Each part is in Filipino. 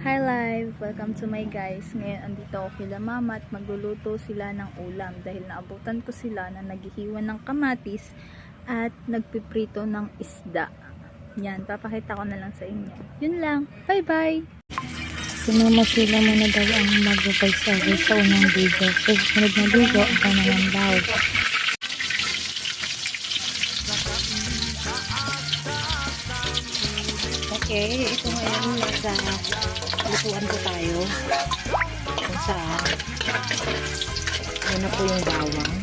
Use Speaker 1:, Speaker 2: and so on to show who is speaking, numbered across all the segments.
Speaker 1: Hi live! Welcome to my guys. Ngayon andito ako kila mama at magluluto sila ng ulam dahil naabutan ko sila na naghihiwan ng kamatis at nagpiprito ng isda. Yan, papakita ko na lang sa inyo. Yun lang. Bye bye! Sinama sila muna daw ang mag-reserve sa unang video. Sa sunod na video, ako naman daw. Okay, ito ngayon nasa lutuan ko tayo kung saan muna po yung bawang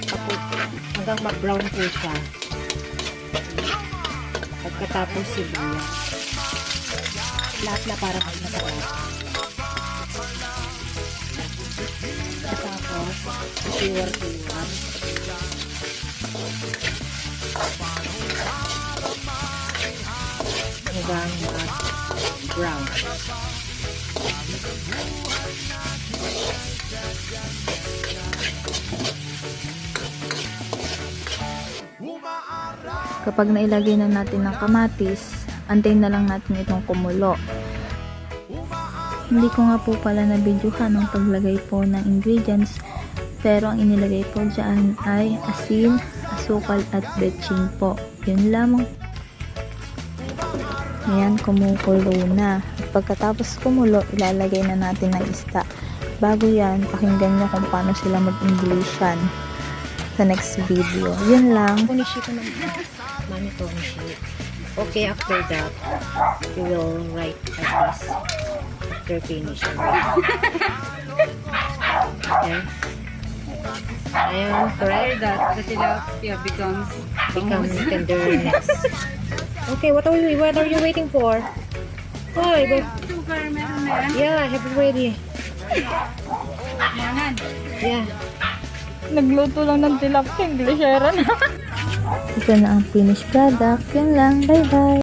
Speaker 1: tapos hanggang mag-brown po siya pagkatapos sibuyas lahat na para mag-masarap tapos siwar-siwar hanggang brown. Kapag nailagay na natin ng kamatis, antayin na lang natin itong kumulo. Hindi ko nga po pala na-videohan ang paglagay po ng ingredients, pero ang inilagay po dyan ay asin, asukal at betchin po. Yun lamang. Ayan, kumukulo na. At pagkatapos kumulo, ilalagay na natin ang isda. Bago yan, pakinggan nyo kung paano sila mag-Englishan sa next video. Yun lang. Kunishi ko naman. Mami kunishi. Okay, after that, you will write like this. After finishing. Okay. Ayan, correct.
Speaker 2: That the tilapia becomes
Speaker 1: tenderness. Okay, what are you waiting for? Hoy,
Speaker 2: sugar meron na yan.
Speaker 1: yeah, I have it ready.
Speaker 2: Yanan.
Speaker 1: Yeah.
Speaker 2: Nagluto lang ng tilapia, Englishera na.
Speaker 1: Ito na ang finished product. Yun lang. Bye-bye.